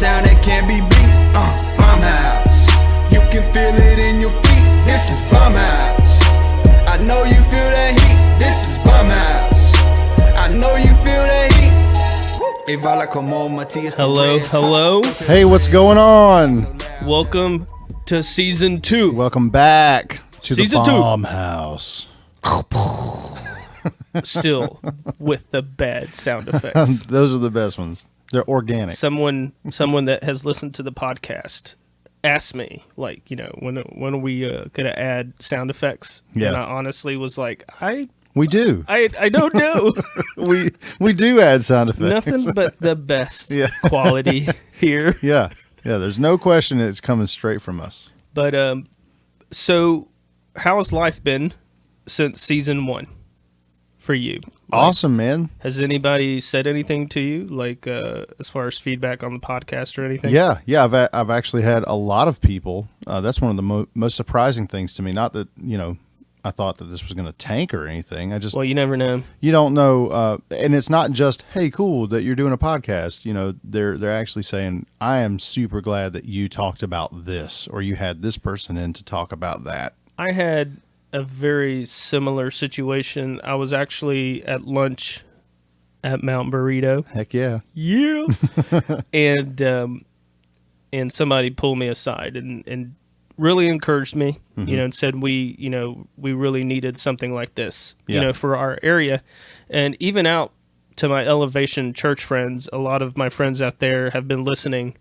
sound that can't be beat. Farmhouse. You can feel it in your feet. This is Farmhouse. I know you feel that heat. This is Farmhouse. I know you feel that heat. Hello. Hey, what's going on? Welcome to season 2. Welcome back to Season the 2. farmhouse. Still with the bad sound effects. Those are the best ones. They're organic. Someone that has listened to the podcast asked me, like, you know, when are we gonna add sound effects? Yeah. And I honestly was like, We do. I don't know. we do add sound effects. Nothing but the best Yeah. quality here. Yeah. There's no question it's coming straight from us. But so how's life been since season 1 for you? Awesome, man. Has anybody said anything to you, like as far as feedback on the podcast or anything? Yeah. I've actually had a lot of people. That's one of the most surprising things to me. Not that, you know, I thought that this was going to tank or anything. Well, you never know. You don't know, and it's not just, hey, cool that you're doing a podcast. You know, they're actually saying, I am super glad that you talked about this, or you had this person in to talk about that. I had a very similar situation. I was actually at lunch at Mount Burrito. Heck yeah. Yeah. and somebody pulled me aside and really encouraged me, you know, and said we really needed something like this, Yeah. you know, for our area. And even out to my Elevation church friends, a lot of my friends out there have been listening,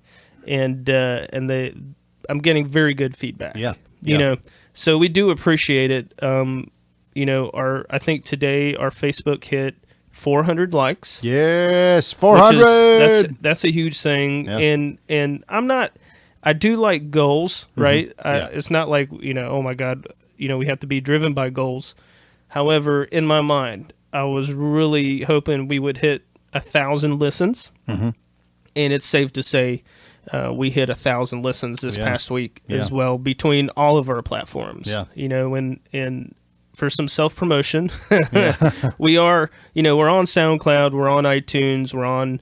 and I'm getting very good feedback. Yeah. You know, so we do appreciate it. You know, I think today our Facebook hit 400 likes. Yes, 400. That's a huge thing. Yeah. And I do like goals, right? Yeah. It's not like, you know, oh my God, you know, we have to be driven by goals. However, in my mind, I was really hoping we would hit 1,000 listens. Mm-hmm. And it's safe to say we hit 1,000 listens this past week as well, between all of our platforms. Yeah. You know, and for some self-promotion, we are, you know, we're on SoundCloud, we're on iTunes, we're on,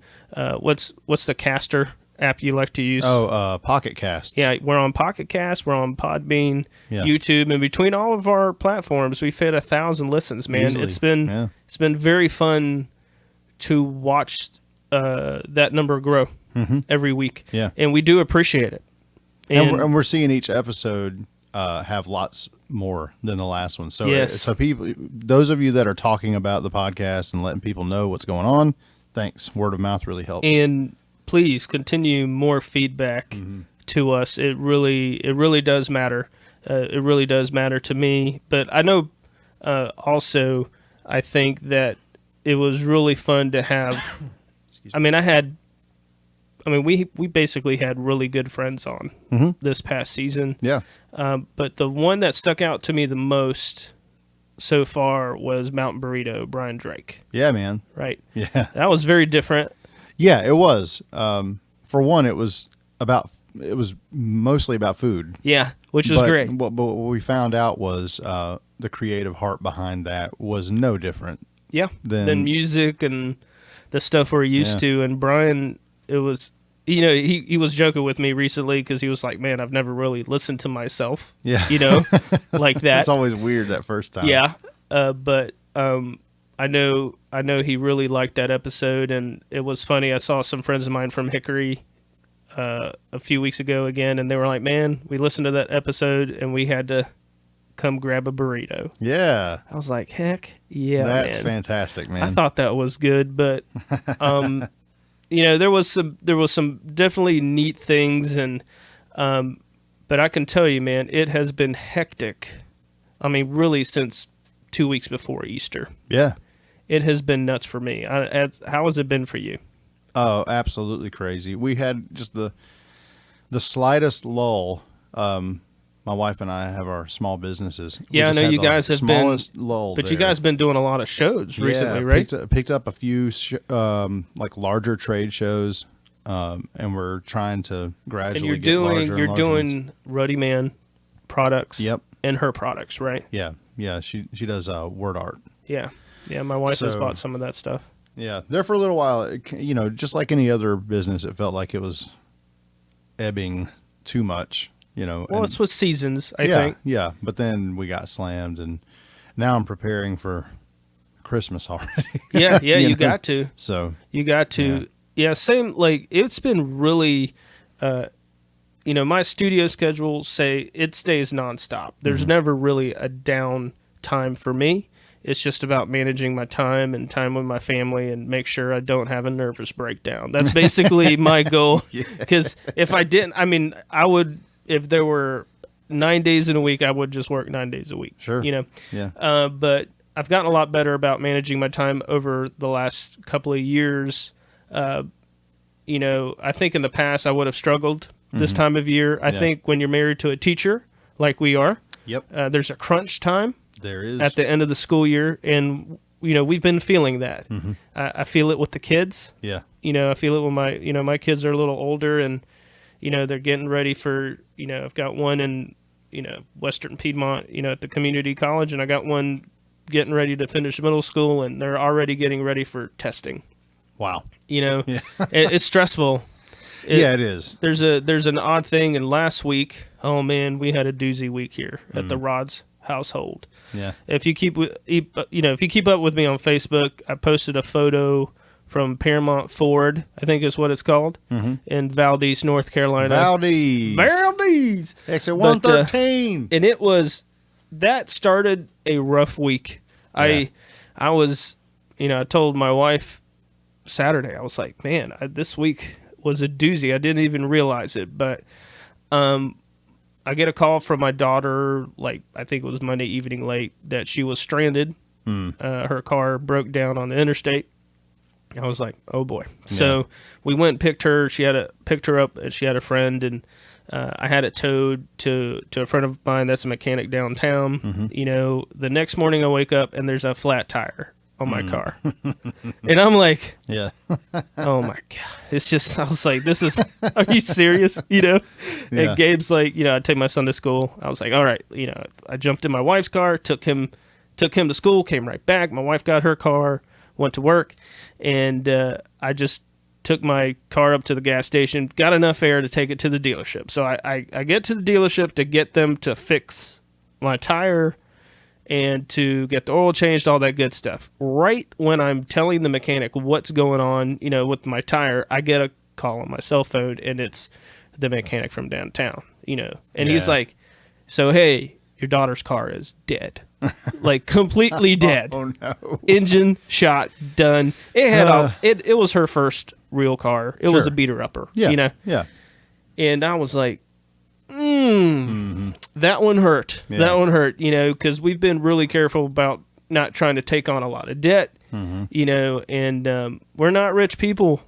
what's the caster app you like to use? Pocket Cast. Yeah, we're on Pocket Cast, we're on Podbean, Yeah. YouTube, and between all of our platforms, we've hit 1,000 listens, man. Easily. It's been very fun to watch that number grow every week. Yeah. And we do appreciate it. And we're seeing each episode have lots more than the last one. So, so people, those of you that are talking about the podcast and letting people know what's going on, thanks. Word of mouth really helps. And please continue more feedback to us. It really does matter. It really does matter to me. But I know also I think that it was really fun to have. We basically had really good friends on this past season. Yeah. But the one that stuck out to me the most so far was Mountain Burrito, Brian Drake. Yeah, man. Right. Yeah. That was very different. Yeah, it was. For one, it was mostly about food. Yeah, which was great. But what we found out was the creative heart behind that was no different. Yeah, than music and the stuff we're used to. And Brian, it was, you know, he was joking with me recently because he was like, man, I've never really listened to myself. Yeah. You know, like that. It's always weird that first time. Yeah. But I know he really liked that episode, and it was funny. I saw some friends of mine from Hickory a few weeks ago again, and they were like, man, we listened to that episode and we had to come grab a burrito. Yeah. I was like, heck yeah, that's man. Fantastic, man. I thought that was good, but you know, there was some definitely neat things, and but I can tell you, man, it has been hectic. I mean, really since 2 weeks before Easter. Yeah. It has been nuts for me. How has it been for you? Oh, absolutely crazy. We had just the slightest lull. My wife and I have our small businesses. Yeah, I know you guys have been. Lull but there. you guys have been doing a lot of shows recently, right? Picked up a few like larger trade shows, and we're trying to gradually get larger. You're doing Ruddy Man products. Yep. And her products, right? Yeah. She does word art. Yeah. My wife has bought some of that stuff. Yeah, there for a little while. You know, just like any other business, it felt like it was ebbing too much, Well, and, it's with seasons, I think. Yeah. But then we got slammed, and now I'm preparing for Christmas already. Yeah, you got to. So You got to. Yeah, same. Like, it's been really, my studio schedule, it stays nonstop. There's never really a down time for me. It's just about managing my time and time with my family and make sure I don't have a nervous breakdown. That's basically my goal. Because if I didn't, I would, if there were 9 days in a week, I would just work 9 days a week. Sure. Yeah. But I've gotten a lot better about managing my time over the last couple of years. I think in the past I would have struggled this time of year. I think when you're married to a teacher like we are, there's a crunch time. There is. At the end of the school year, and we've been feeling that. I feel it with the kids. Yeah. I feel it when my kids are a little older, and they're getting ready for I've got one in Western Piedmont at the community college, and I got one getting ready to finish middle school, and they're already getting ready for testing. Wow. It's stressful. It is. There's an odd thing, and last week, oh man, we had a doozy week here at the Rods household. Yeah. If you keep up with me on Facebook, I posted a photo from Paramount Ford, I think is what it's called, in Valdez, North Carolina. Valdez. Exit 113. And that started a rough week. Yeah. I was, I told my wife Saturday, I was like, man, this week was a doozy. I didn't even realize it, but I get a call from my daughter, like I think it was Monday evening late, that she was stranded. Her car broke down on the interstate. I was like, oh boy. So we went and picked her. Picked her up, and she had a friend, and I had it towed to a friend of mine that's a mechanic downtown. The next morning I wake up and there's a flat tire on my car. And I'm like, oh my God. It's just, I was like, are you serious? And Gabe's like, I take my son to school. I was like, all right. I jumped in my wife's car, took him to school, came right back. My wife got her car, went to work, and I just took my car up to the gas station, got enough air to take it to the dealership. So I get to the dealership to get them to fix my tire and to get the oil changed, all that good stuff. Right when I'm telling the mechanic what's going on, with my tire, I get a call on my cell phone, and it's the mechanic from downtown, and he's like, so, hey, your daughter's car is dead. Like, completely dead. Oh, no. Engine shot, done. It had it was her first real car. It was a beater-upper, Yeah. And I was like, that one hurt. Yeah. That one hurt, because we've been really careful about not trying to take on a lot of debt, and we're not rich people,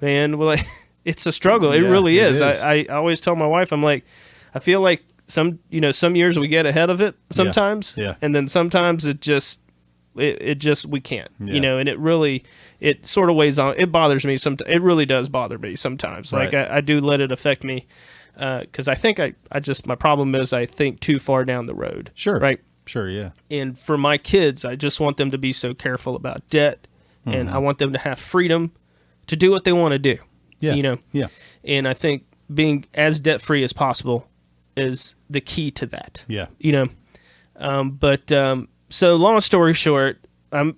man. We're like, it's a struggle. It really is. I always tell my wife, I'm like, I feel like some years we get ahead of it sometimes, and then sometimes it just we can't, and it sort of weighs on. It bothers me sometimes. It really does bother me sometimes. Right. Like I do let it affect me. Because I think my problem is I think too far down the road. Sure. Right? Sure, yeah. And for my kids, I just want them to be so careful about debt, and I want them to have freedom to do what they want to do. Yeah. Yeah. And I think being as debt-free as possible is the key to that. Yeah. So long story short,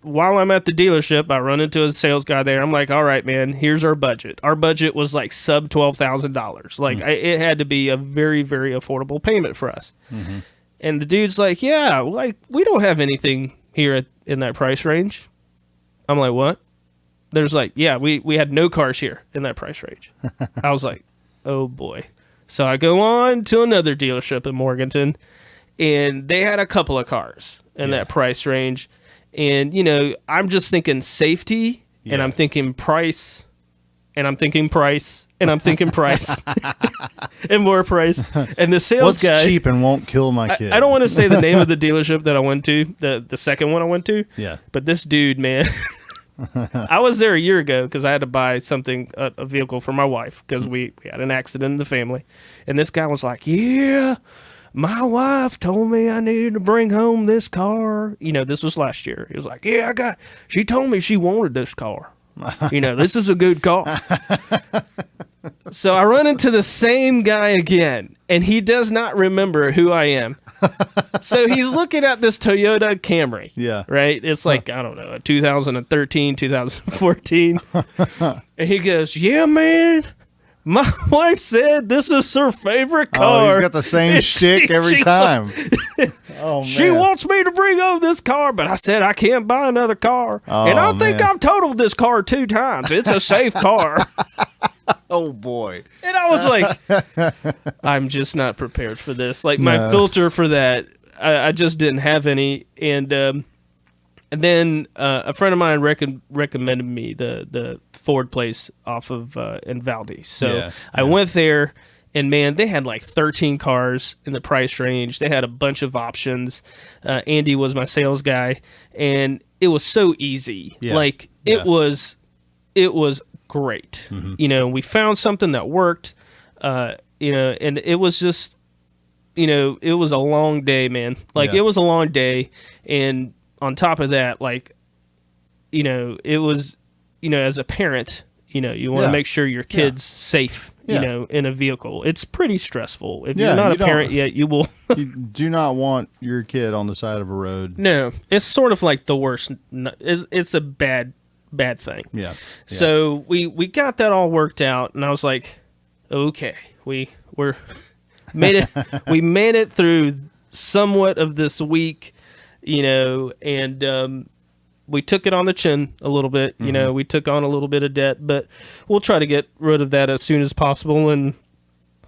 while I'm at the dealership, I run into a sales guy there. I'm like, all right, man, here's our budget. Our budget was like sub $12,000. Like it had to be a very, very affordable payment for us. And the dude's like, yeah, like we don't have anything here in that price range. I'm like, what? There's like, yeah, we had no cars here in that price range. I was like, oh boy. So I go on to another dealership in Morganton, and they had a couple of cars in that price range. And, I'm just thinking safety, and I'm thinking price, and I'm thinking price, and I'm thinking price, and more price. And the sales guy... What's cheap and won't kill my kid? I don't want to say the name of the dealership that I went to, the second one I went to. Yeah. But this dude, man... I was there a year ago because I had to buy a vehicle for my wife because we had an accident in the family. And this guy was like, yeah... My wife told me I needed to bring home this car. This was last year. He was like, yeah, she told me she wanted this car. This is a good car. So I run into the same guy again, and he does not remember who I am. So he's looking at this Toyota Camry. Yeah. Right? It's like, I don't know, a 2013, 2014. And he goes, yeah, man. My wife said this is her favorite car. Oh, he's got the same shtick every time. Oh, man. She wants me to bring over this car, but I said I can't buy another car. And I think I've totaled this car 2 times. It's a safe car. Oh, boy. And I was like, I'm just not prepared for this. Like, my filter for that, I just didn't have any. And then a friend of mine recommended me the Ford place off of in Valdez. So I went there, and man, they had like 13 cars in the price range. They had a bunch of options. Andy was my sales guy, and it was so easy. Yeah. Like it was great. Mm-hmm. You know, we found something that worked. You know, and it was just, you know, it was a long day, man. Like it was a long day, and on top of that, like, you know, it was, you know, as a parent, you know, you want to make sure your kid's safe, you know, in a vehicle. It's pretty stressful. If you're not a parent yet, you will. You do not want your kid on the side of a road. No, it's sort of like the worst. It's a bad thing. Yeah. So we got that all worked out, and I was like, okay, we're made it. We made it through somewhat of this week, you know, and we took it on the chin a little bit. You know, we took on a little bit of debt, but we'll try to get rid of that as soon as possible and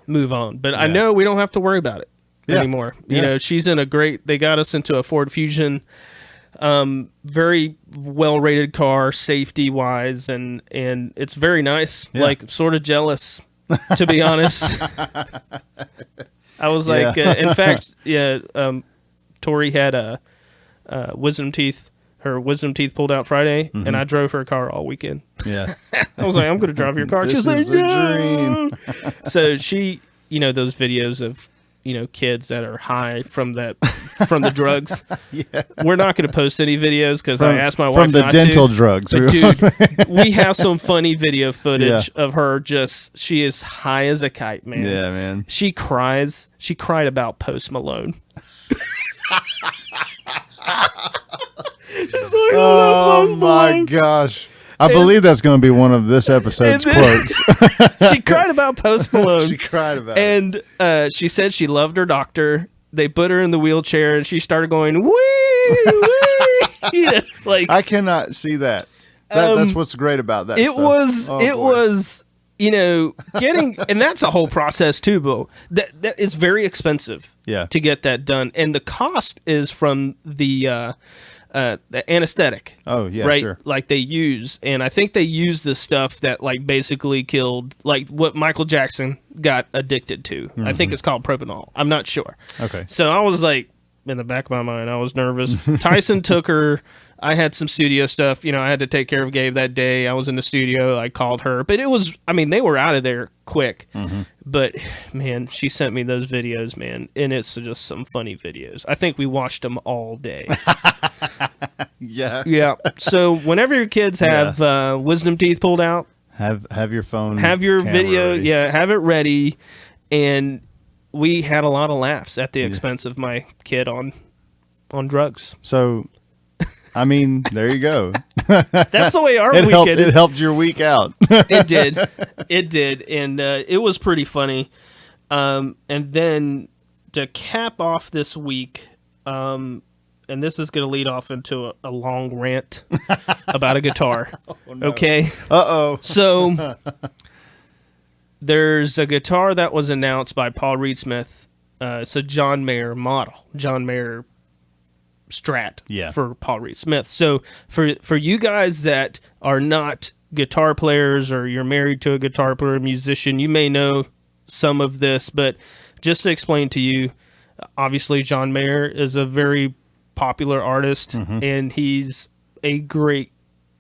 move on. But I know we don't have to worry about it anymore. You know, they got us into a Ford Fusion, very well rated car, safety wise, and it's very nice. Like, sort of jealous, to be honest. I was like, in fact, Tori had a wisdom teeth. Her wisdom teeth pulled out Friday, and I drove her car all weekend. Yeah. I was like, I'm going to drive your car. This She's is like, a dream. So she, you know, those videos of, you know, kids that are high from the drugs. We're not going to post any videos because I asked my wife from the not dental to. drugs. But dude, we have some funny video footage of her she is high as a kite, man. Yeah, man. She cries. She cried about Post Malone. Like, oh my gosh. I believe that's going to be one of this episode's quotes. She cried about Post Malone. She cried about it. And she said she loved her doctor. They put her in the wheelchair, and she started going, wee, wee. You know, like, I cannot see that. That's what's great about that it stuff. Was, you know, and that's a whole process too, Bo. That is very expensive to get that done. And the cost is from the anesthetic. Oh, yeah, right? sure. Like they use, and I think they use the stuff that like basically killed, like what Michael Jackson got addicted to. I think it's called propanol. I'm not sure. Okay. So I was like, in the back of my mind, I was nervous. Tyson took her. I had some studio stuff. You know, I had to take care of Gabe that day. I was in the studio. I called her. But it was, I mean, they were out of there quick. But, man, she sent me those videos, man. And it's just some funny videos. I think we watched them all day. Yeah. Yeah. So whenever your kids have wisdom teeth pulled out, have your phone. Have your video. Ready. Yeah, have it ready. And we had a lot of laughs at the expense of my kid on drugs. So, I mean, there you go. That's the way our it weekend. It helped your week out. It did, and it was pretty funny. And then to cap off this week, and this is going to lead off into a long rant about a guitar. Oh, no. Okay. So there's a guitar that was announced by Paul Reed Smith. It's a John Mayer model. John Mayer Strat for Paul Reed Smith. So for you guys that are not guitar players, or you're married to a guitar player, a musician, you may know some of this, but just to explain to you, obviously John Mayer is a very popular artist, and he's a great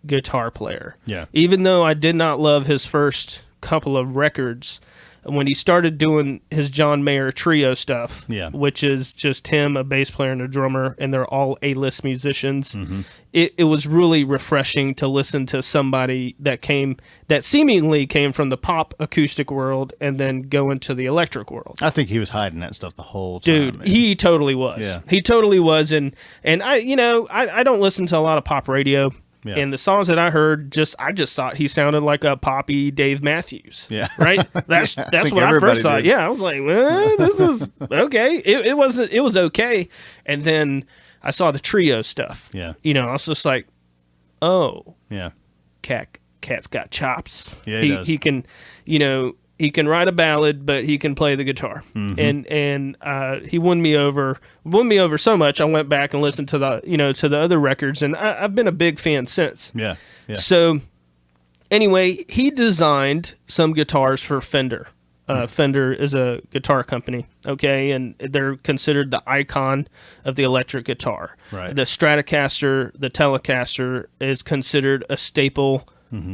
guitar player. Yeah. Even though I did not love his first couple of records when he started doing his John Mayer trio stuff, which is just him, a bass player and a drummer, and they're all A-list musicians. It was really refreshing to listen to somebody that seemingly came from the pop acoustic world and then go into the electric world. I think he was hiding that stuff the whole time. Dude, he totally was. Yeah. He totally was. And I don't listen to a lot of pop radio. Yeah. And the songs that I heard, I just thought he sounded like a poppy Dave Matthews. Yeah. Right? That's what I first thought. Yeah. I was like, well, this is okay. It was okay. And then I saw the trio stuff. Yeah. I was just like, oh. Yeah. Cat's got chops. Yeah, he does. He can, he can write a ballad, but he can play the guitar. And he won me over so much. I went back and listened to the other records, and I've been a big fan since. Yeah. So anyway, he designed some guitars for Fender. Fender is a guitar company, okay, and they're considered the icon of the electric guitar. Right. The Stratocaster, the Telecaster is considered a staple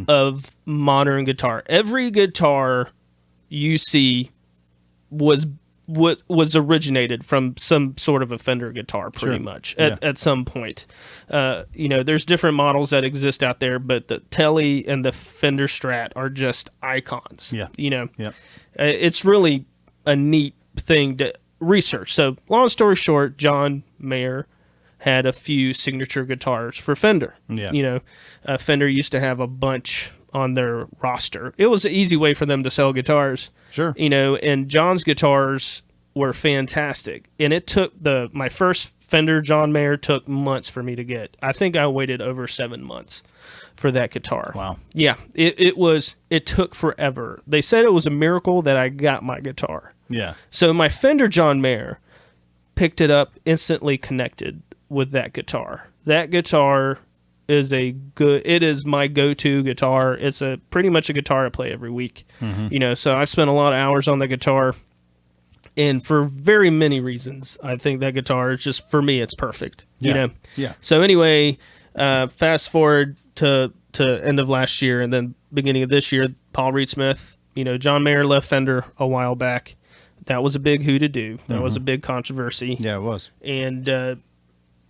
of modern guitar. Every guitar you see was originated from some sort of a Fender guitar, pretty much at some point. There's different models that exist out there, but the Tele and the Fender Strat are just icons. It's really a neat thing to research. So, long story short, John Mayer had a few signature guitars for Fender. Fender used to have a bunch on their roster. It was an easy way for them to sell guitars. Sure. And John's guitars were fantastic. And it took my first Fender John Mayer took months for me to get. I think I waited over 7 months for that guitar. Wow. Yeah. It took forever. They said it was a miracle that I got my guitar. Yeah. So my Fender John Mayer picked it up, instantly connected with that guitar. That guitar is it is my go-to guitar. It's pretty much a guitar I play every week. So I spent a lot of hours on the guitar, and for very many reasons, I think that guitar is just, for me, it's perfect. Yeah. So anyway, fast forward to end of last year, and then beginning of this year, Paul Reed Smith, John Mayer left Fender a while back. That was a big who-to-do. That was a big controversy. Yeah, it was. And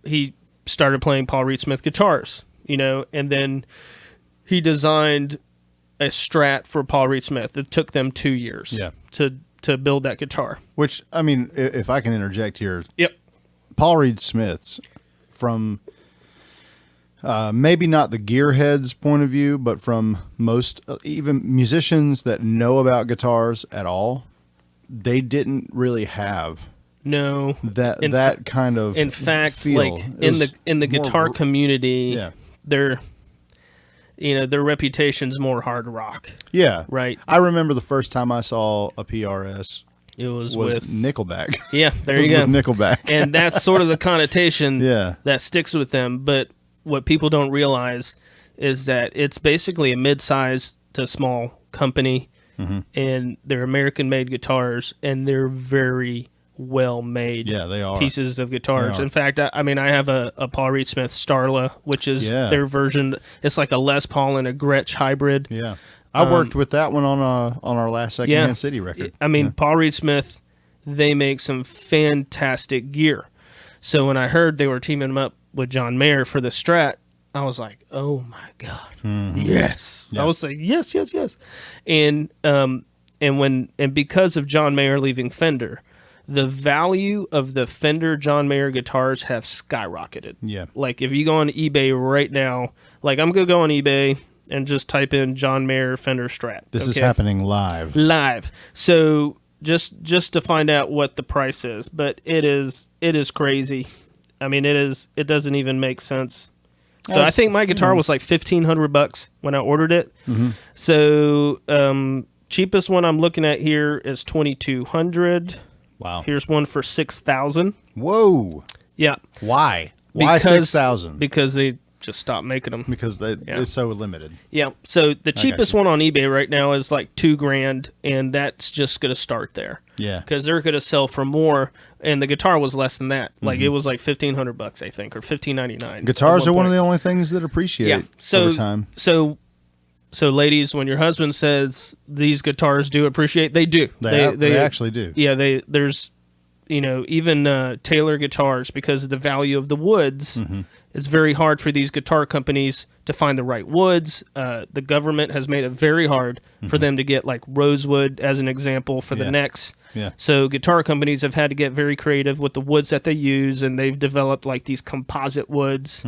he started playing Paul Reed Smith guitars, and then he designed a Strat for Paul Reed Smith. It took them 2 years to build that guitar. Which, I mean, if I can interject here. Yep. Paul Reed Smith's, from maybe not the gearhead's point of view, but from most, even musicians that know about guitars at all, they didn't really have that kind of in fact feel. Like in the guitar community, their reputation's more hard rock. Yeah. Right. I remember the first time I saw a PRS, it was with Nickelback. Yeah, there you go. With Nickelback. And that's sort of the connotation that sticks with them. But what people don't realize is that it's basically a mid-sized to small company, and they're American-made guitars, and they're very well-made they are. pieces of guitars. In fact, I have a Paul Reed Smith Starla, which is their version. It's like a Les Paul and a Gretsch hybrid. Yeah. I worked with that one on our last Secondhand City record. I mean, Paul Reed Smith, they make some fantastic gear. So when I heard they were teaming up with John Mayer for the Strat, I was like, oh my God, yes. I was saying yes. And because of John Mayer leaving Fender, the value of the Fender John Mayer guitars have skyrocketed. Yeah. Like if you go on eBay right now, like I'm going to go on eBay and just type in John Mayer Fender Strat. This is happening live. So just to find out what the price is, but it is crazy. I mean, it doesn't even make sense. So I think my guitar was like $1,500 when I ordered it. So cheapest one I'm looking at here is $2,200. Wow. Here's one for $6,000. Whoa. Yeah. Why? Why 6,000? Because they just stopped making them. Because they're so limited. Yeah. So the cheapest one on eBay right now is like $2,000, and that's just going to start there. Yeah. Because they're going to sell for more, and the guitar was less than that. Like it was like $1,500, I think, or $1,599. Guitars are one of the only things that appreciate over time. So So, ladies, when your husband says these guitars do appreciate, they do. They actually do. Yeah, there's, even Taylor guitars, because of the value of the woods, it's very hard for these guitar companies to find the right woods. The government has made it very hard for them to get like rosewood, as an example, for the necks. Yeah. So guitar companies have had to get very creative with the woods that they use, and they've developed like these composite woods.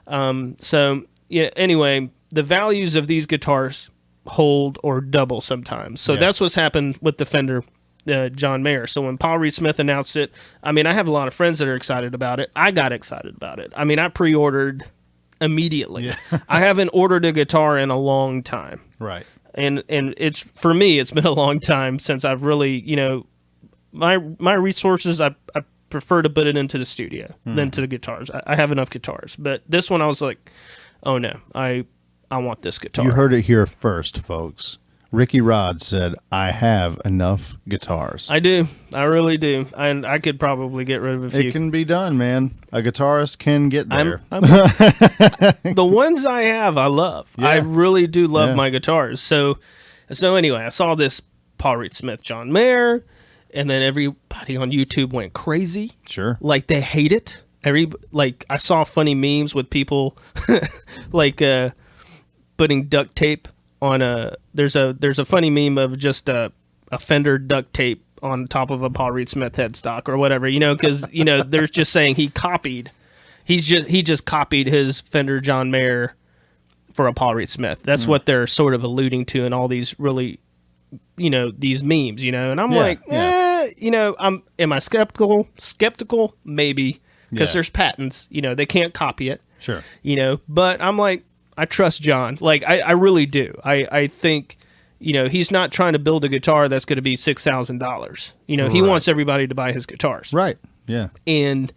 Anyway, the values of these guitars hold or double sometimes. So that's what's happened with the Fender John Mayer. So when Paul Reed Smith announced it, I mean, I have a lot of friends that are excited about it. I got excited about it. I mean, I pre-ordered immediately. Yeah. I haven't ordered a guitar in a long time. Right. And it's, for me, it's been a long time since I've really, my resources, I prefer to put it into the studio than to the guitars. I have enough guitars. But this one I was like, oh no, I want this guitar. You heard it here first, folks. Ricky Rod said, I have enough guitars. I do. I really do. And I could probably get rid of a few. It can be done, man. A guitarist can get there. The ones I have, I love. Yeah. I really do love my guitars. So anyway, I saw this Paul Reed Smith John Mayer, and then everybody on YouTube went crazy. Sure. Like, they hate it. I saw funny memes with people like putting duct tape on there's a funny meme of just a Fender duct tape on top of a Paul Reed Smith headstock or whatever, because they're just saying he just copied his Fender John Mayer for a Paul Reed Smith. That's what they're sort of alluding to in all these really, these memes, and I'm am I skeptical? Maybe, because there's patents, they can't copy it. Sure. But I'm like, I trust John. Like, I really do. I think, he's not trying to build a guitar that's going to be $6,000. He wants everybody to buy his guitars. Right. Yeah. And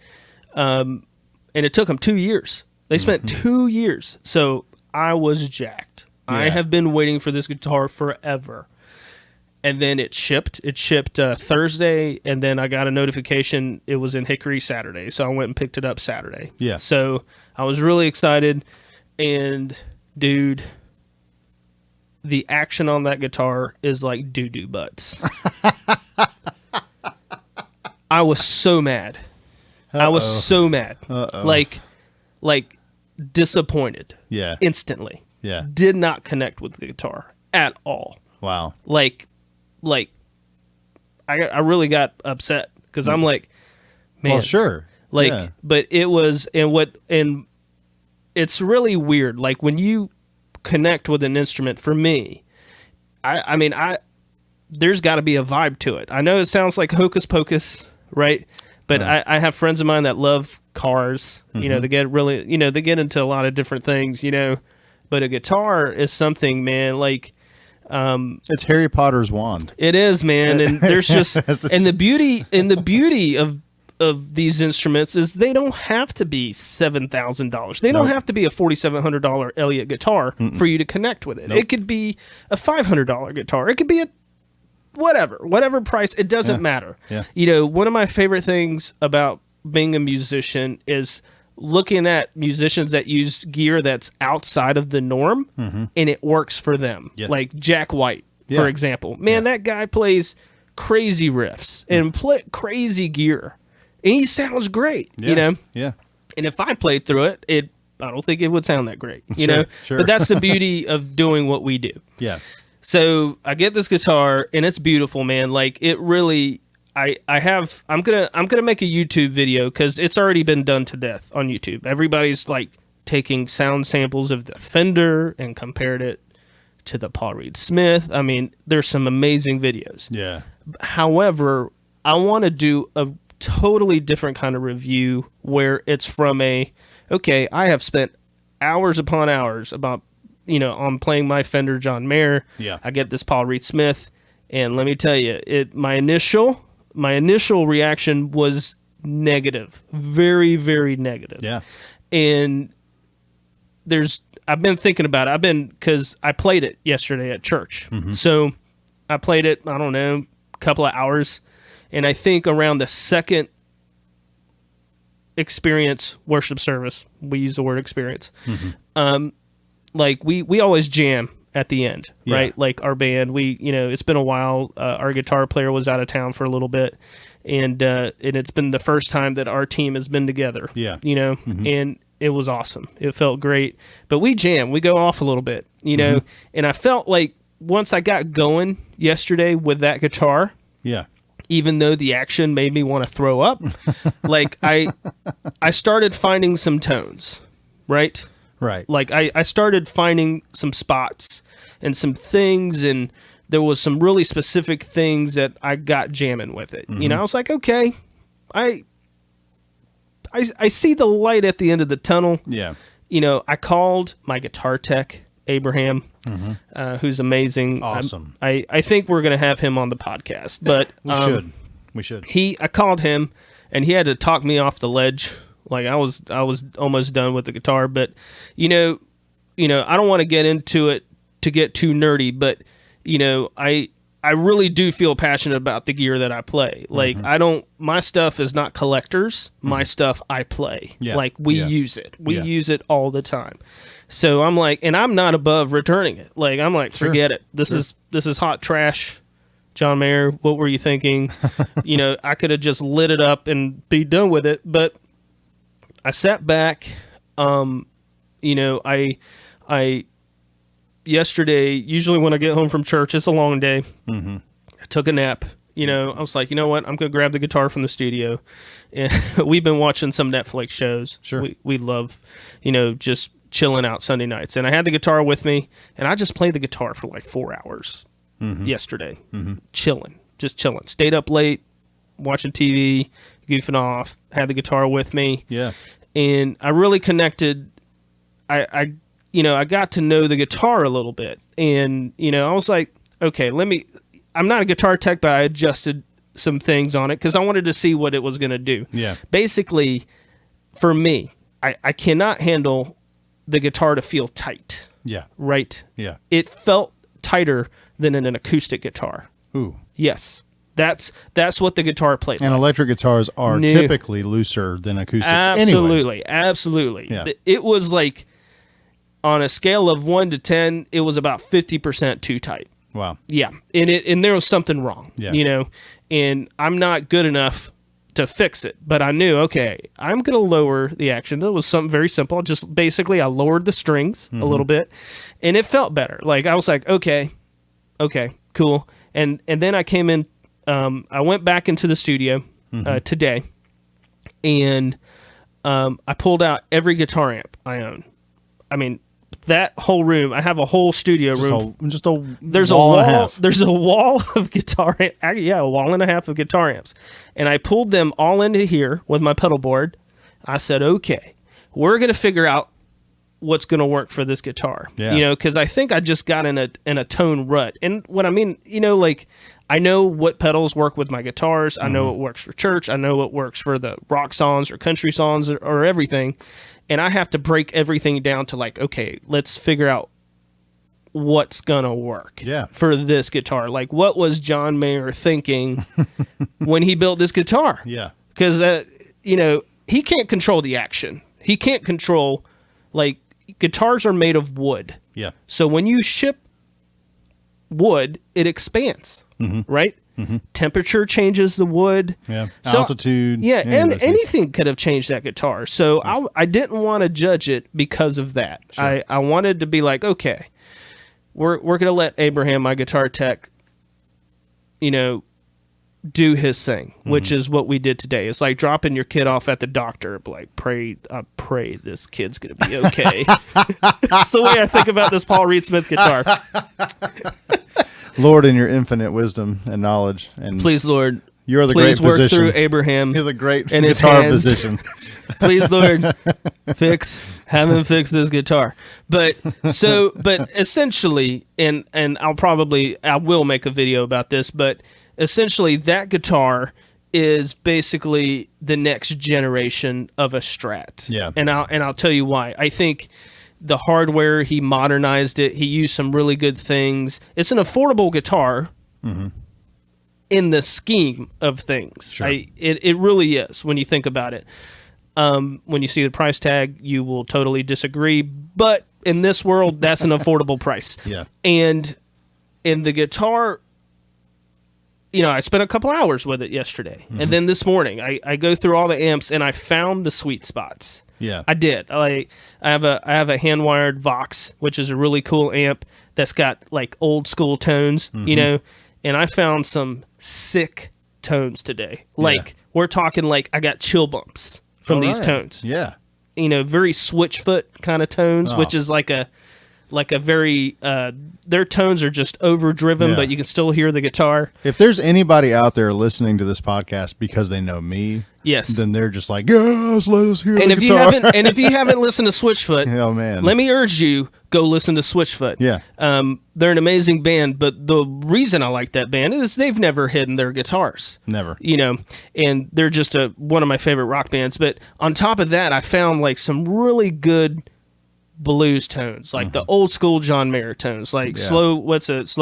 it took him 2 years. They spent 2 years. So I was jacked. Yeah. I have been waiting for this guitar forever. And then it shipped. It shipped Thursday, and then I got a notification it was in Hickory Saturday. So I went and picked it up Saturday. Yeah. So I was really excited. And, dude, the action on that guitar is like doo-doo butts. I was so mad. I was so mad. Like disappointed. Yeah. Instantly. Yeah. Did not connect with the guitar at all. Wow. Like I really got upset because I'm like, man. Well, sure. But it was, and it's really weird. Like, when you connect with an instrument, for me, I mean, there's got to be a vibe to it. I know it sounds like hocus pocus, right? But I have friends of mine that love cars. They get really, they get into a lot of different things, But a guitar is something, man, like... it's Harry Potter's wand. It is, man. And there's just... and the beauty of these instruments is they don't have to be $7,000. They don't have to be a $4,700 Elliott guitar for you to connect with it. Nope. It could be a $500 guitar. It could be a whatever price. It doesn't matter. Yeah. One of my favorite things about being a musician is looking at musicians that use gear that's outside of the norm and it works for them. Yeah. Like Jack White, for example. Man, that guy plays crazy riffs and crazy gear. And he sounds great, Yeah. And if I played through it, I don't think it would sound that great, Sure. But that's the beauty of doing what we do. Yeah. So I get this guitar, and it's beautiful, man. Like, it really, I'm gonna make a YouTube video because it's already been done to death on YouTube. Everybody's like taking sound samples of the Fender and compared it to the Paul Reed Smith. I mean, there's some amazing videos. Yeah. However, I want to do a totally different kind of review where it's from I have spent hours upon hours about, on playing my Fender John Mayer. Yeah. I get this Paul Reed Smith, and let me tell you, my initial reaction was negative, very, very negative. Yeah. And I've been thinking about it. Because I played it yesterday at church. So I played it, I don't know, a couple of hours. And I think around the second experience worship service, we use the word experience, like we always jam at the end, right? Like our band, it's been a while. Our guitar player was out of town for a little bit, and it's been the first time that our team has been together. Yeah. And it was awesome. It felt great. But we jam. We go off a little bit, and I felt like once I got going yesterday with that guitar, even though the action made me want to throw up, like I started finding some tones, right? Right. Like I started finding some spots and some things, and there was some really specific things that I got jamming with it. I was like, okay, I see the light at the end of the tunnel. Yeah. I called my guitar tech, Abraham, who's amazing. Awesome. I think we're going to have him on the podcast, but we should. I called him, and he had to talk me off the ledge. Like I was almost done with the guitar, but I don't want to get into it to get too nerdy, but I really do feel passionate about the gear that I play. Like my stuff is not collectors. My stuff I play. Yeah. Like we use it. We use it all the time. So I'm like, and I'm not above returning it. Like I'm like, forget it. This is hot trash. John Mayer, what were you thinking? I could have just lit it up and be done with it, but I sat back. I yesterday, usually when I get home from church, it's a long day. I took a nap. I was like, you know what? I'm going to grab the guitar from the studio. And we've been watching some Netflix shows. Sure. We love, just chilling out Sunday nights. And I had the guitar with me, and I just played the guitar for like 4 hours yesterday. Chilling. Just chilling. Stayed up late, watching TV, goofing off, had the guitar with me. Yeah. And I really connected. I got to know the guitar a little bit. And, I was like, okay, I'm not a guitar tech, but I adjusted some things on it because I wanted to see what it was going to do. Yeah. Basically, for me, I cannot handle the guitar to feel tight. Yeah. Right? Yeah. It felt tighter than in an acoustic guitar. Ooh. Yes. That's what the guitar played and like. Electric guitars are typically looser than acoustics Absolutely. anyway. Absolutely. Yeah. It was like, on a scale of 1 to 10, it was about 50% too tight. Wow. Yeah. And there was something wrong, Yeah. and I'm not good enough to fix it, but I knew, okay, I'm going to lower the action. It was something very simple. Just basically I lowered the strings a little bit, and it felt better. Like I was like, okay, cool. And then I came in, I went back into the studio today, and I pulled out every guitar amp I own. I mean, that whole room, I have a whole studio room. There's a wall and a half. There's a wall of guitar, a wall and a half of guitar amps. And I pulled them all into here with my pedal board. I said, okay, we're going to figure out what's going to work for this guitar. Yeah. Because I think I just got in a tone rut. And what I mean, like, I know what pedals work with my guitars. I know what works for church. I know what works for the rock songs or country songs or everything. And I have to break everything down to like, okay, let's figure out what's going to work for this guitar. Like, what was John Mayer thinking when he built this guitar? Yeah. Because, he can't control the action. He can't control, like, guitars are made of wood. Yeah. So when you ship wood, it expands, right? Temperature changes the wood. Yeah. So, altitude. Yeah, and anything could have changed that guitar. So I didn't want to judge it because of that. Sure. I wanted to be like, okay, we're going to let Abraham, my guitar tech, do his thing, which is what we did today. It's like dropping your kid off at the doctor, like, I pray this kid's going to be okay. That's the way I think about this Paul Reed Smith guitar. Lord, in your infinite wisdom and knowledge, and please, Lord, you're the great physician. Please work through Abraham. You're the great and guitar physician. Please, Lord, have him fix this guitar. But essentially, and I will make a video about this, but essentially that guitar is basically the next generation of a Strat. Yeah. And I'll tell you why. I think the hardware, he modernized it. He used some really good things. It's an affordable guitar in the scheme of things. Sure. It really is when you think about it. When you see the price tag, you will totally disagree. But in this world, that's an affordable price. Yeah. And in the guitar, I spent a couple hours with it yesterday. And then this morning, I go through all the amps and I found the sweet spots. Yeah. I did. I have a hand-wired Vox, which is a really cool amp that's got like old school tones, and I found some sick tones today. Like we're talking like I got chill bumps from these tones. Yeah. Very Switchfoot kind of tones, which is like a very their tones are just overdriven, but you can still hear the guitar. If there's anybody out there listening to this podcast because they know me, yes, then they're just like, yes, let us hear and the if guitar. if you haven't listened to Switchfoot, oh man, let me urge you, go listen to Switchfoot. Yeah. They're an amazing band, but the reason I like that band is they've never hidden their guitars. Never. And they're just one of my favorite rock bands. But on top of that, I found like some really good blues tones, like the old school John Mayer tones, like slow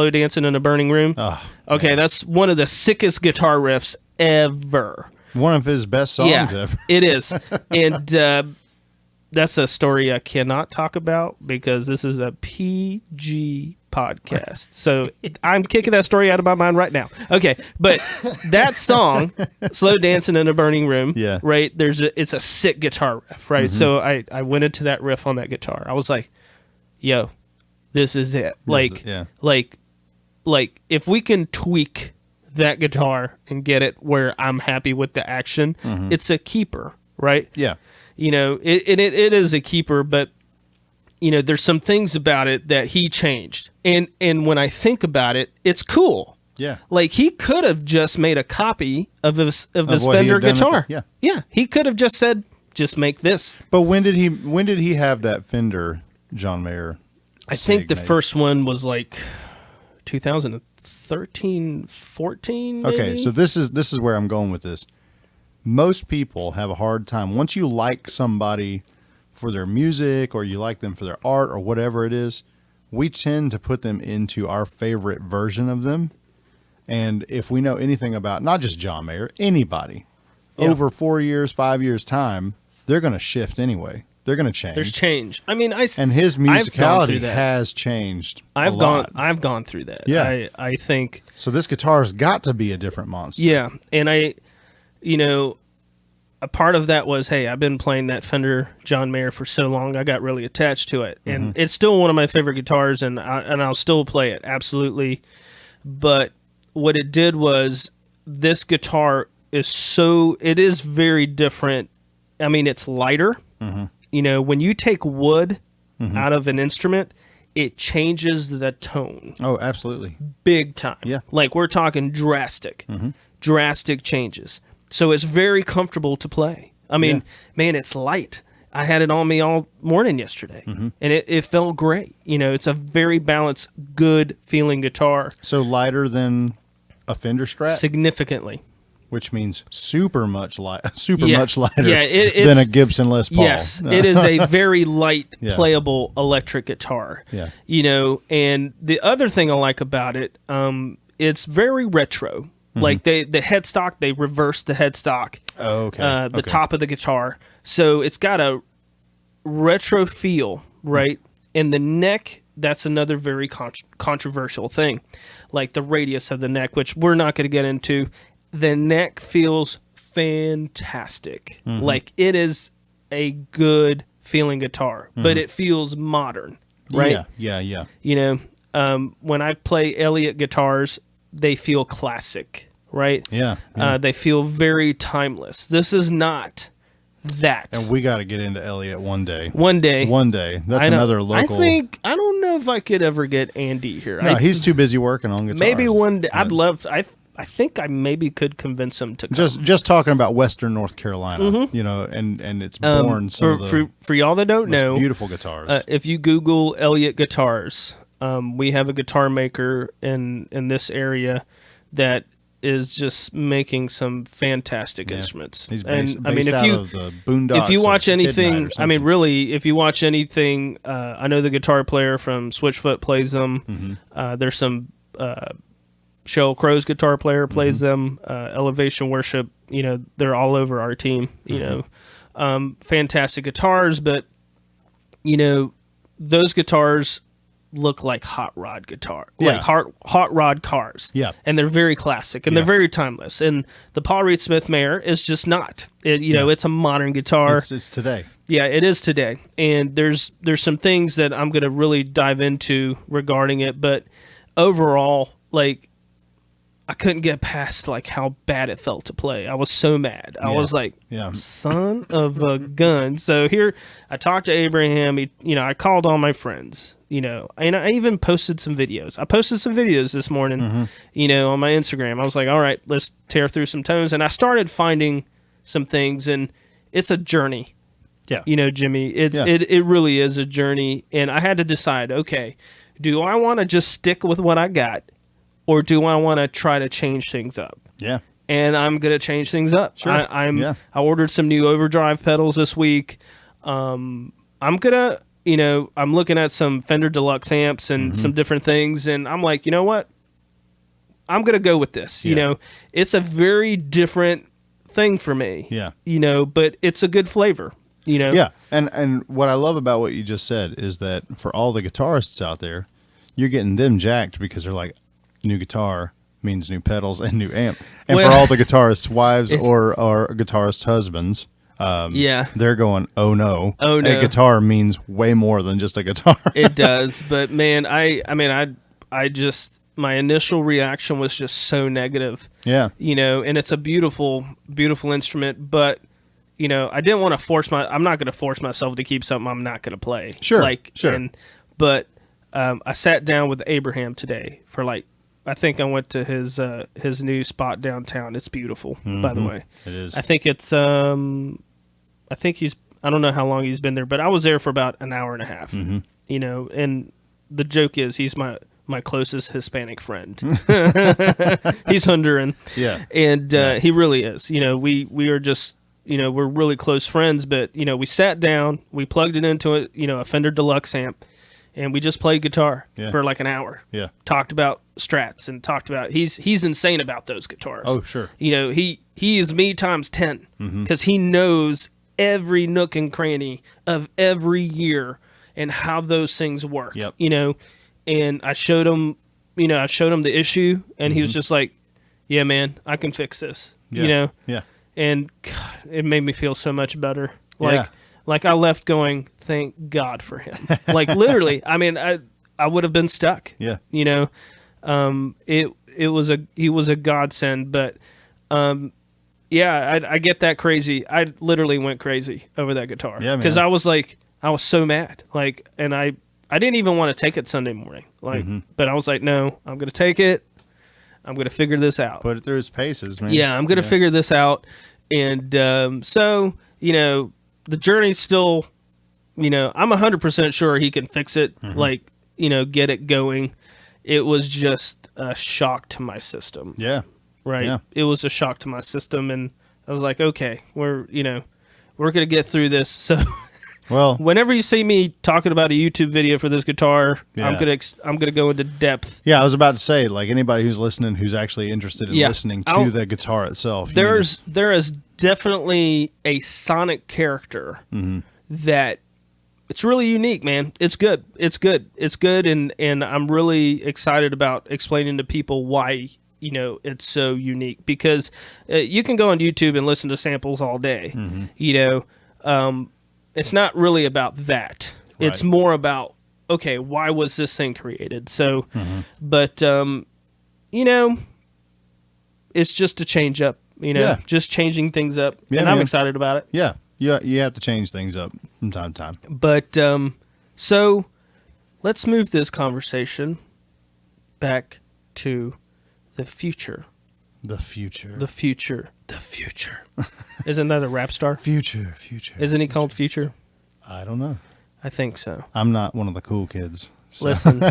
dancing in a burning room. Oh, okay, man. That's one of the sickest guitar riffs ever. One of his best songs ever. It is. And that's a story I cannot talk about because this is a PG podcast. So I'm kicking that story out of my mind right now. Okay, but that song, Slow Dancing in a Burning Room, right, it's a sick guitar riff, right? So I went into that riff on that guitar. I was like, yo, this is it. Like if we can tweak that guitar and get it where I'm happy with the action, it's a keeper, right? Yeah. It is a keeper, but there's some things about it that he changed, and when I think about it, it's cool. Yeah, like he could have just made a copy of his Fender guitar. Yeah, he could have just said, "Just make this." But when did he have that Fender John Mayer? I think the first one was like 2013, 14. Maybe? Okay, so this is where I'm going with this. Most people have a hard time once you like somebody for their music or you like them for their art or whatever it is, we tend to put them into our favorite version of them. And if we know anything about not just John Mayer, anybody, over 4 years, 5 years time, they're going to shift anyway. They're going to change. There's change. I mean, and his musicality has changed. I've gone through that. Yeah, I think so. This guitar's got to be a different monster. Yeah, and a part of that was, hey, I've been playing that Fender John Mayer for so long, I got really attached to it, and it's still one of my favorite guitars, and I'll still play it absolutely. But what it did was, this guitar is very different. I mean, it's lighter. When you take wood out of an instrument, it changes the tone. Oh, absolutely. Big time. Yeah. Like we're talking drastic changes. So it's very comfortable to play. I mean, man, it's light. I had it on me all morning yesterday, and it felt great. It's a very balanced, good feeling guitar. So lighter than a Fender Strat? Significantly. Which means super much lighter than a Gibson Les Paul. Yes, it is a very light, playable electric guitar. Yeah. And the other thing I like about it, it's very retro. Like the headstock, they reversed the headstock. Oh, okay. The top of the guitar. So it's got a retro feel, right? And the neck, that's another very controversial thing. Like the radius of the neck, which we're not going to get into. The neck feels fantastic. Like it is a good feeling guitar, but it feels modern, right? Yeah. When I play Elliott guitars, they feel classic, right? Yeah. They feel very timeless. This is not that. And we got to get into Elliott one day. One day. That's another local. I don't know if I could ever get Andy here. No, he's too busy working on guitars. Maybe one day. I'd love. I think I maybe could convince him to come. Just talking about Western North Carolina, and it's born for y'all that don't know, beautiful guitars. If you Google Elliott guitars, we have a guitar maker in this area that is just making some fantastic instruments. He's based out of the boondocks. If you watch anything, if you watch anything, I know the guitar player from Switchfoot plays them. There's some. Sheryl Crow's guitar player plays them. Elevation Worship, they're all over our team. Fantastic guitars, but those guitars look like hot rod guitar, Yeah. like hot rod cars. Yeah. And they're very classic and Yeah. they're very timeless. And the Paul Reed Smith Mayer is just not. It's a modern guitar. It's today. Yeah, it is today. And there's some things that I'm going to really dive into regarding it, but overall, like, I couldn't get past like how bad it felt to play. I was so mad. I was like, son of a gun. So here, I talked to Abraham. I called all my friends. And I even posted some videos. I posted some videos this morning. On my Instagram. I was like, all right, let's tear through some tones. And I started finding some things, and it's a journey. Yeah. Jimmy, it really is a journey. And I had to decide, okay, do I want to just stick with what I got? Or do I want to try to change things up? Yeah. And I'm going to change things up. Sure. I ordered some new overdrive pedals this week. I'm going to, I'm looking at some Fender Deluxe amps and some different things. And I'm like, you know what? I'm going to go with this. It's a very different thing for me. Yeah. But it's a good flavor. Yeah. And what I love about what you just said is that for all the guitarists out there, you're getting them jacked because they're like, new guitar means new pedals and new amp. And for all the guitarists' wives or guitarists' husbands, they're going, oh no. A guitar means way more than just a guitar. It does. But man, I just, my initial reaction was just so negative. Yeah. And it's a beautiful, beautiful instrument, but I didn't want to I'm not going to force myself to keep something I'm not going to play. Sure. But I sat down with Abraham today for I think I went to his new spot downtown. It's beautiful, by the way. It is. I think it's I don't know how long he's been there, but I was there for about an hour and a half. And the joke is he's my closest Hispanic friend. He's Honduran. Yeah. And he really is. We are just, we're really close friends, but we sat down, we plugged it into a Fender Deluxe amp. And we just played guitar for like an hour. Yeah. Talked about Strats and talked about he's insane about those guitars. Oh, sure. He is me times 10 because he knows every nook and cranny of every year and how those things work. Yep. And I showed him, the issue, and he was just like, "Yeah, man, I can fix this." Yeah. Yeah. And God, it made me feel so much better. Like I left going, thank God for him. Like literally, I would have been stuck. Yeah. He was a godsend, but I get that crazy. I literally went crazy over that guitar. Yeah, because man. I was so mad. And I didn't even want to take it Sunday morning. But I was like, no, I'm gonna take it. I'm gonna figure this out. Put it through its paces, man. Yeah, I'm gonna figure this out. And so the journey's still, I'm 100% sure he can fix it, get it going. It was just a shock to my system. Yeah. Right? Yeah. It was a shock to my system, and I was like, okay, we're going to get through this. So well, whenever you see me talking about a YouTube video for this guitar, I'm going to go into depth. Yeah, I was about to say, like, anybody who's listening who's actually interested in listening to the guitar itself. There is definitely a sonic character that it's really unique, man. It's good. And I'm really excited about explaining to people why, it's so unique, because you can go on YouTube and listen to samples all day. It's not really about that. Right. It's more about, okay, why was this thing created? So, but, it's just a change up. Just changing things up, and I'm excited about it. Yeah, you have to change things up from time to time. But so let's move this conversation back to the future. The future. Isn't that a rap star? Future. Isn't he called Future? I don't know. I think so. I'm not one of the cool kids. So. Listen,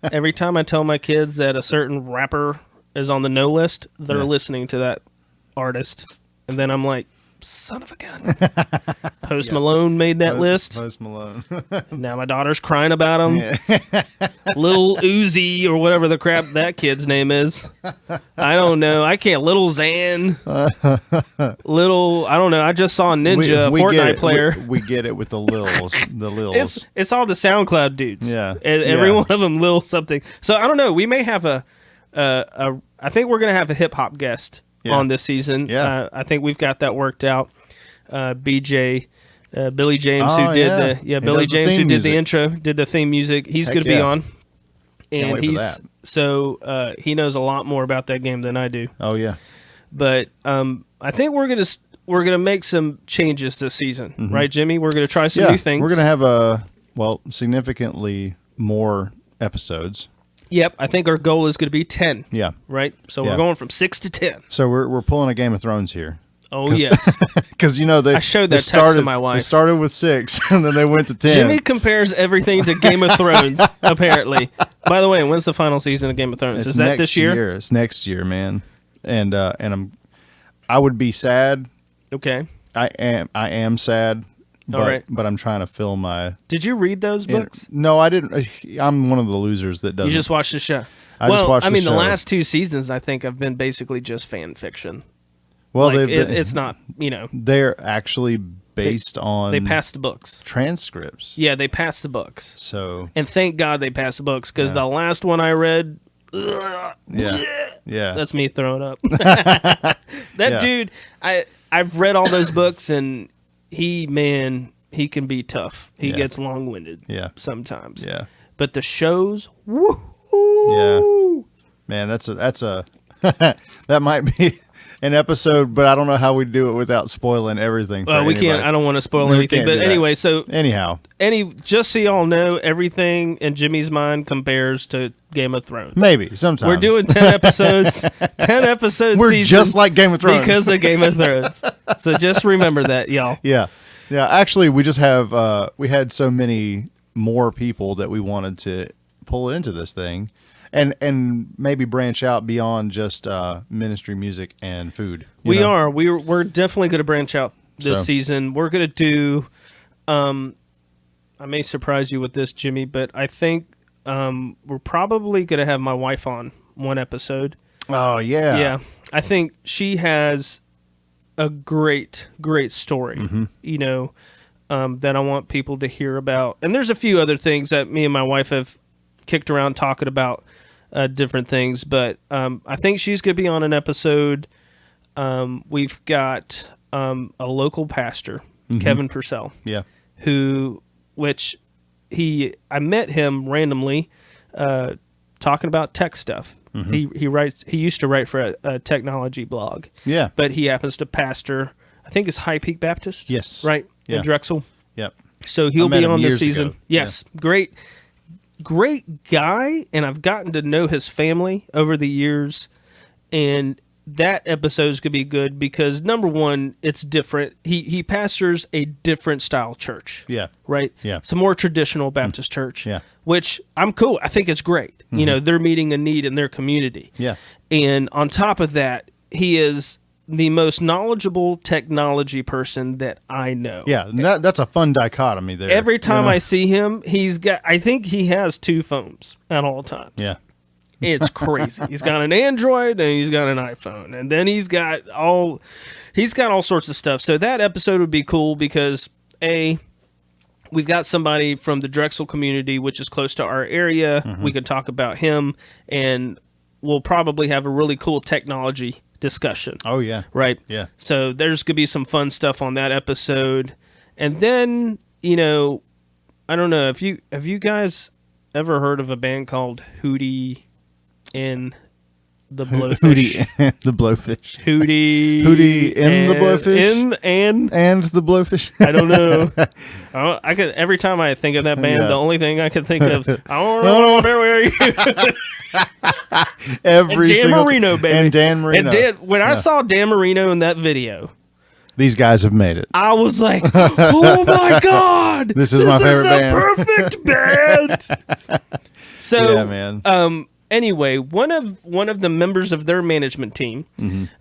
every time I tell my kids that a certain rapper is on the no list, they're listening to that artist, and then I'm like, son of a gun. Post Malone made that list. Post Malone. Now my daughter's crying about him. Yeah. Little Uzi or whatever the crap that kid's name is. I don't know. I can't. Little Xan. Little, I don't know. I just saw Ninja, Fortnite player. We get it with the Lils. The Lils. It's all the SoundCloud dudes. Yeah. Every one of them Lil something. So I don't know. We may have I think we're going to have a hip hop guest on this season. Yeah. I think we've got that worked out. BJ, Billy James, who did Billy James, who did the intro, did the theme music. He's going to be on. And he knows a lot more about that game than I do. Oh yeah. But I think we're gonna make some changes this season, right, Jimmy? We're gonna try some new things. We're gonna have significantly more episodes. Yep, I think our goal is going to be 10. Yeah. Right? So we're going from 6 to 10. So we're pulling a Game of Thrones here. Oh, yes. Because, I showed that text to my wife. They started with 6, and then they went to 10. Jimmy compares everything to Game of Thrones, apparently. By the way, when's the final season of Game of Thrones? Is that this year? It's next year, man. And I would be sad. Okay. I am sad. But I'm trying to fill my... Did you read those books? No, I didn't. I'm one of the losers that doesn't. You just watched the show. The last 2 seasons, I think, have been basically just fan fiction. Well, it's not, They're actually based on... They passed the books. Transcripts. Yeah, they passed the books. So... And thank God they passed the books, because the last one I read... Yeah. That's me throwing up. Dude, I've read all those books, and... He can be tough. He gets long-winded sometimes. Yeah. But the shows, yeah. Man, that's a that might be an episode, but I don't know how we do it without spoiling everything. Well, we can't. I don't want to spoil anything. But anyway, just so y'all know, everything in Jimmy's mind compares to Game of Thrones. Maybe sometimes we're doing 10 episodes. 10 episodes. We're just like Game of Thrones because of Game of Thrones. So just remember that, y'all. Yeah. Actually, we just have we had so many more people that we wanted to pull into this thing, and maybe branch out beyond just ministry, music, and food. We're definitely going to branch out this season. We're going to do. I may surprise you with this, Jimmy, but I think we're probably going to have my wife on one episode. Oh yeah, yeah. I think she has a great story, that I want people to hear about. And there's a few other things that me and my wife have kicked around talking about, different things. But I think she's going to be on an episode. We've got a local pastor, Kevin Purcell, I met him randomly talking about tech stuff. Mm-hmm. He used to write for a technology blog. Yeah. But he happens to pastor, I think it's High Peak Baptist. Yes. Right? Yeah. In Drexel. Yep. So he'll be on this season. Ago. Yes. Yeah. Great guy, and I've gotten to know his family over the years, and that episode's going to be good because, number one, it's different. He pastors a different style church. Yeah. Right? Yeah. It's a more traditional Baptist church. Yeah. Which I'm cool. I think it's great. Mm-hmm. They're meeting a need in their community. Yeah. And on top of that, he is the most knowledgeable technology person that I know. Yeah, that's a fun dichotomy there. Every time I see him, I think he has 2 phones at all times. Yeah. It's crazy. He's got an Android and he's got an iPhone, and then he's got all sorts of stuff. So that episode would be cool because we've got somebody from the Drexel community, which is close to our area. Mm-hmm. We could talk about him, and we'll probably have a really cool technology discussion. Oh yeah, right. Yeah. So there's gonna be some fun stuff on that episode, and then I don't know have you guys ever heard of a band called Hootie and the Blowfish? Hootie the Blowfish. Hootie and the Blowfish. And the Blowfish. I don't know. I could every time I think of that band, the only thing I can think of, I don't know where are you. Every Dan Marino, baby. And Dan Marino. When I saw Dan Marino in that video, these guys have made it. I was like, oh my God. This is my favorite band. Perfect band. So, yeah, man. anyway, one of the members of their management team,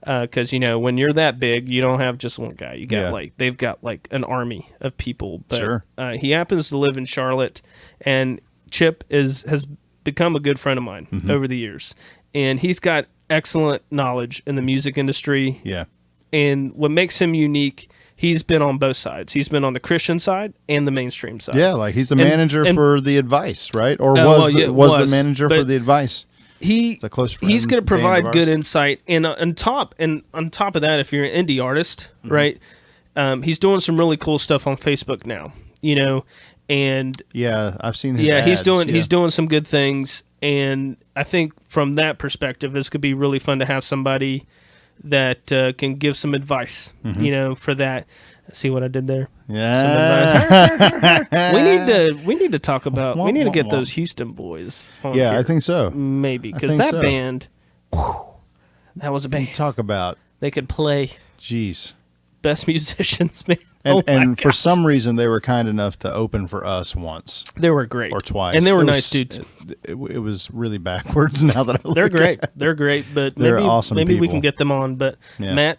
because when you're that big, you don't have just one guy. You got they've got like an army of people. But, sure. He happens to live in Charlotte, and Chip has become a good friend of mine over the years, and he's got excellent knowledge in the music industry. Yeah. And what makes him unique, he's been on both sides. He's been on the Christian side and the mainstream side. Yeah, like he's the manager for the advice, right? Or was the manager for the advice? He's going to provide good insight, and on top of that, if you're an indie artist, right? He's doing some really cool stuff on Facebook now, and yeah, I've seen his ads, he's doing some good things, and I think from that perspective, this could be really fun to have somebody that can give some advice, for that. See what I did there? Yeah. we need to talk about. We need to get those Houston boys on here. I think so. Maybe because that band, that was a band. Talk about they could play. Jeez. Best musicians, man. And for some reason, they were kind enough to open for us once. They were great. Or twice. And they were nice dudes. It was really backwards now that I look They're great. at it. They're great, but They're awesome maybe we people. can get them on. But Matt,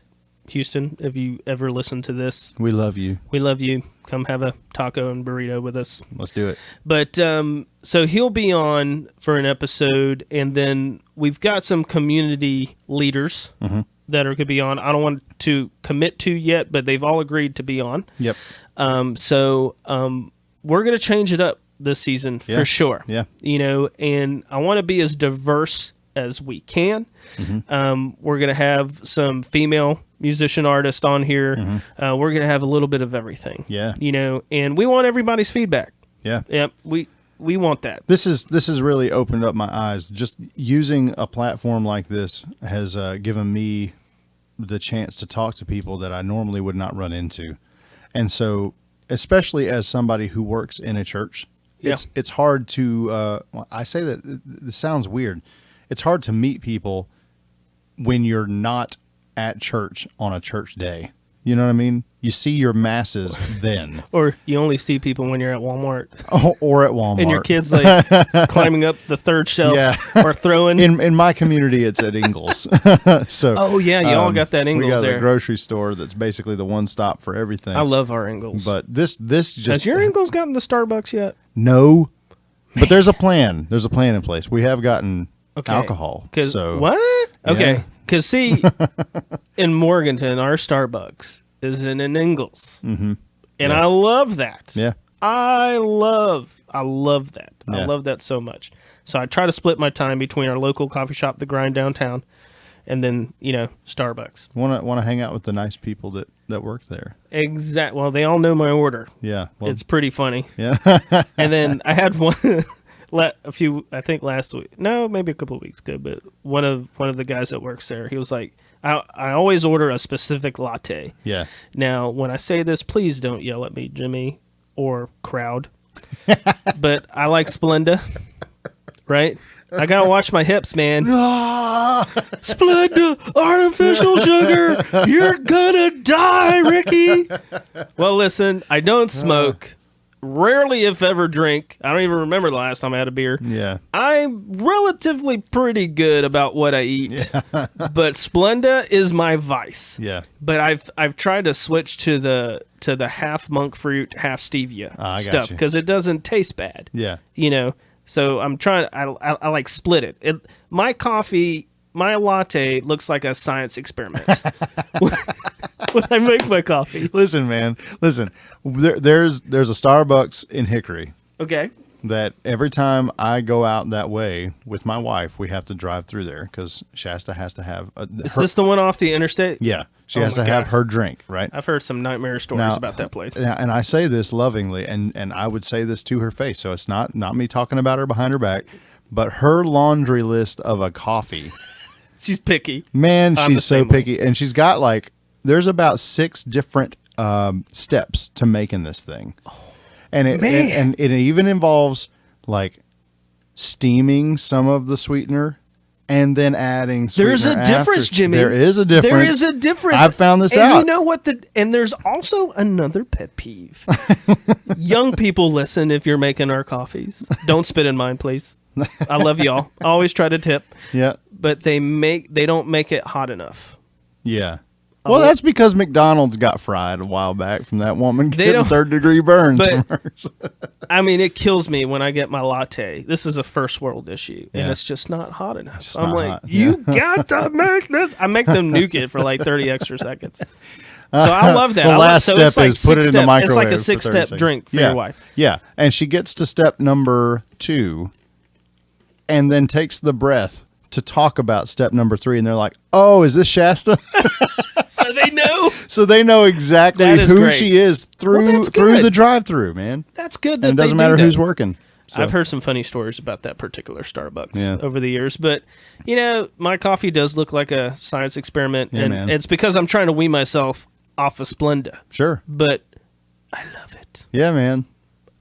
Houston, if you ever listen to this, we love you. We love you. Come have a taco and burrito with us. Let's do it. But so he'll be on for an episode, and then we've got some community leaders that are going to be on. I don't want to commit to yet, but they've all agreed to be on. Yep. So we're going to change it up this season for sure. Yeah. And I want to be as diverse as we can. We're going to have some female musician artists on here. We're going to have a little bit of everything. Yeah. And we want everybody's feedback. Yeah. Yep. We want that. This has really opened up my eyes. Just using a platform like this has given me the chance to talk to people that I normally would not run into. And so, especially as somebody who works in a church, it's hard to, I say that this sounds weird. It's hard to meet people when you're not at church on a church day. You know what I mean? You see your masses then. Or you only see people when you're at Walmart. Or at Walmart. And your kid's like climbing up the third shelf or throwing. In my community, it's at Ingles. So. Oh, yeah. You all got that Ingles there. We got there. a grocery store that's basically the one stop for everything. I love our Ingles. But this just. Has your Ingles gotten the Starbucks yet? No. But there's a plan. There's a plan in place. We have gotten alcohol. So. What? Okay. Yeah. Because, see, in Morganton, our Starbucks is in an Ingles. And I love that. Yeah. I love that. Yeah. I love that so much. So I try to split my time between our local coffee shop, The Grind downtown, and then, Starbucks. Want to hang out with the nice people that work there. Exactly. Well, they all know my order. Yeah. Well, it's pretty funny. Yeah. And then I had one... I think last week, no, maybe a couple of weeks ago, but one of the guys that works there, he was like, I always order a specific latte. Yeah. Now, when I say this, please don't yell at me, Jimmy, or crowd. But I like Splenda, right? I gotta watch my hips, man. Splenda, artificial sugar, you're gonna die, Ricky. Well, listen, I don't smoke. Rarely, if ever, drink. I don't even remember the last time I had a beer. Yeah. I'm relatively pretty good about what I eat. Yeah. But Splenda is my vice. Yeah. But I've tried to switch to the half monk fruit, half stevia stuff because it doesn't taste bad. Yeah. So I'm trying. I like split it. My coffee, my latte looks like a science experiment. When I make my coffee. Listen, man. Listen. There's a Starbucks in Hickory. Okay. That every time I go out that way with my wife, we have to drive through there because Shasta has to have. Is this the one off the interstate? Yeah. She has to have her drink, right? I've heard some nightmare stories about that place. And I say this lovingly, and I would say this to her face, so it's not me talking about her behind her back, but her laundry list of a coffee. She's picky. Man, she's so picky. And she's got there's about 6 different steps to making this thing. Oh, and it even involves steaming some of the sweetener and then adding sweetener. There's a difference, Jimmy. There is a difference. There is a difference. I've found this out. And you know what? And there's also another pet peeve. Young people, listen if you're making our coffees. Don't spit in mine, please. I love y'all. I always try to tip. Yeah. But they don't make it hot enough. Yeah. Well, that's because McDonald's got fried a while back from that woman getting third-degree burns from hers. I mean, it kills me when I get my latte. This is a first world issue, and it's just not hot enough. I'm like, you got to make this. I make them nuke it for like 30 extra seconds. So I love that. The last step is put it in the microwave. It's like a 6-step drink for your wife. Yeah, and she gets to step number 2 and then takes the breath to talk about step number 3, and they're like, oh, is this Shasta? So they know. So they know exactly who she is through the drive-thru, man. That's good. And it doesn't matter who's working. So. I've heard some funny stories about that particular Starbucks over the years, but my coffee does look like a science experiment, and it's because I'm trying to wean myself off of Splenda. Sure. But I love it. Yeah, man.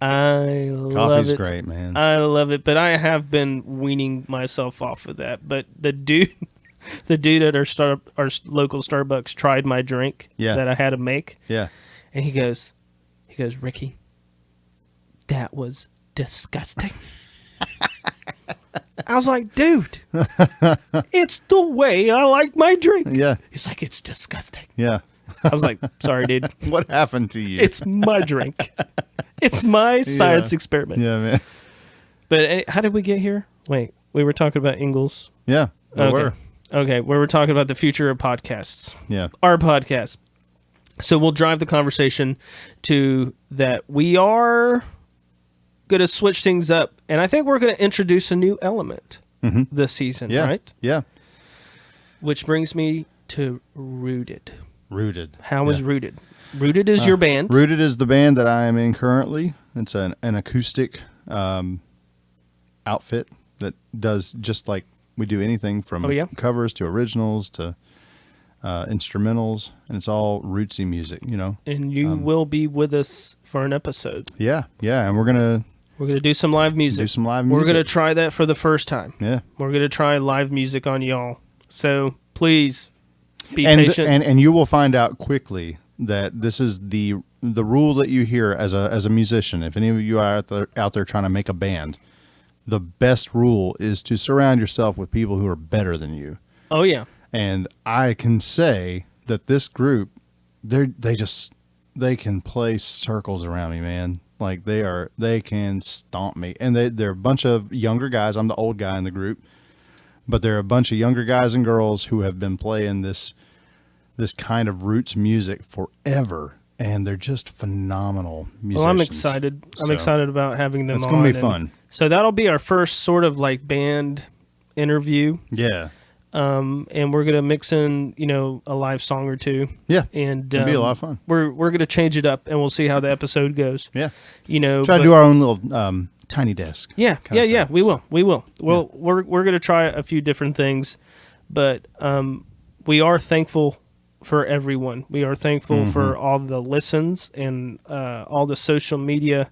I love it. Coffee's great, man. I love it, but I have been weaning myself off of that. But the dude at our local Starbucks tried my drink that I had to make. Yeah. And he goes, Ricky, that was disgusting. I was like, dude, it's the way I like my drink. Yeah. He's like, it's disgusting. Yeah. I was like, sorry, dude. What happened to you? It's my drink. It's my science experiment. Yeah, man. But how did we get here? Wait, we were talking about Ingalls. Yeah, we were. Okay, we were talking about the future of podcasts. Yeah. Our podcast. So we'll drive the conversation to that we are going to switch things up, and I think we're going to introduce a new element this season, right? Yeah. Which brings me to Rooted. Rooted. How is Rooted? Rooted is your band. Rooted is the band that I am in currently. It's an acoustic outfit that does just like we do anything from covers to originals to instrumentals, and it's all rootsy music, And you will be with us for an episode. Yeah, and we're gonna do some live music. We're gonna try that for the first time. Yeah, we're gonna try live music on y'all. So please be patient, and you will find out quickly that this is the rule that you hear as a musician. If any of you are out there trying to make a band, the best rule is to surround yourself with people who are better than you. Oh yeah. And I can say that this group, they can play circles around me, man. Like they can stomp me. And they're a bunch of younger guys. I'm the old guy in the group, but they're a bunch of younger guys and girls who have been playing this kind of roots music forever, and they're just phenomenal musicians. Well, I'm excited. I'm excited about having them on. It's going to be fun. So that'll be our first sort of like band interview. Yeah. And we're gonna mix in, a live song or two. Yeah. And it'll be a lot of fun. We're gonna change it up, and we'll see how the episode goes. Yeah. Try to do our own little tiny desk. Yeah. Yeah. We will. Well, we're gonna try a few different things, but we are thankful for everyone. We are thankful for all the listens and all the social media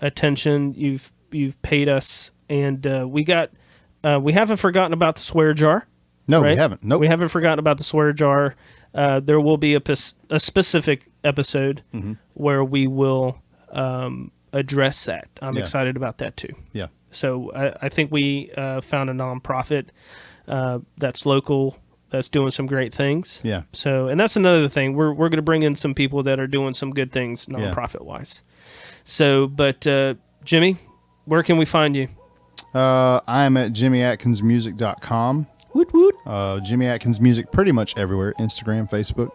attention you've paid us, and we haven't forgotten about the swear jar. No, right? We haven't. Nope. We haven't forgotten about the swear jar. There will be a specific episode where we will address that. I'm excited about that too. Yeah. So I think we found a nonprofit that's local, that's doing some great things. Yeah. So, and that's another thing. We're going to bring in some people that are doing some good things nonprofit wise. So, but Jimmy, where can we find you? I'm at jimmyatkins.music.com. Woot woot. Jimmy Atkins Music pretty much everywhere, Instagram, Facebook.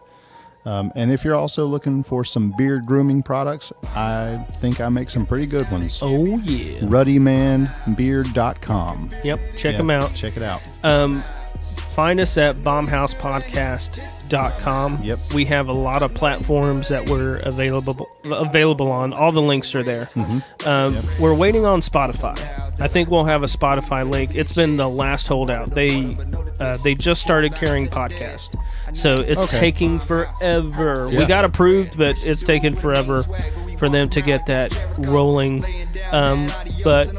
And if you're also looking for some beard grooming products, I think I make some pretty good ones. Oh, yeah. RuddyManBeard.com. Yep. Check them out. Check it out. Find us at bombhousepodcast.com. Yep. We have a lot of platforms that we're available on. All the links are there. We're waiting on Spotify. I think we'll have a Spotify link. It's been the last holdout. They just started carrying podcasts, so it's taking forever. Yeah. We got approved, but it's taken forever for them to get that rolling. But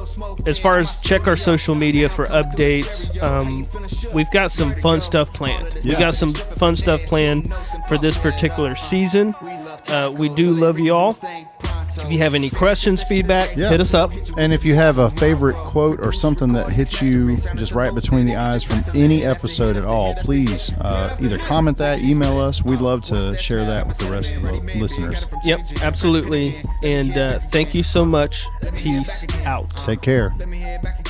as far as check our social media for updates, we've got some fun stuff planned. We got some fun stuff planned for this particular season. We do love you all. If you have any questions, feedback, hit us up. And if you have a favorite quote or something that hits you just right between the eyes from any episode at all, please either comment that, email us. We'd love to share that with the rest of the listeners. Yep, absolutely. And thank you so much. Peace out. Take care. Let me head back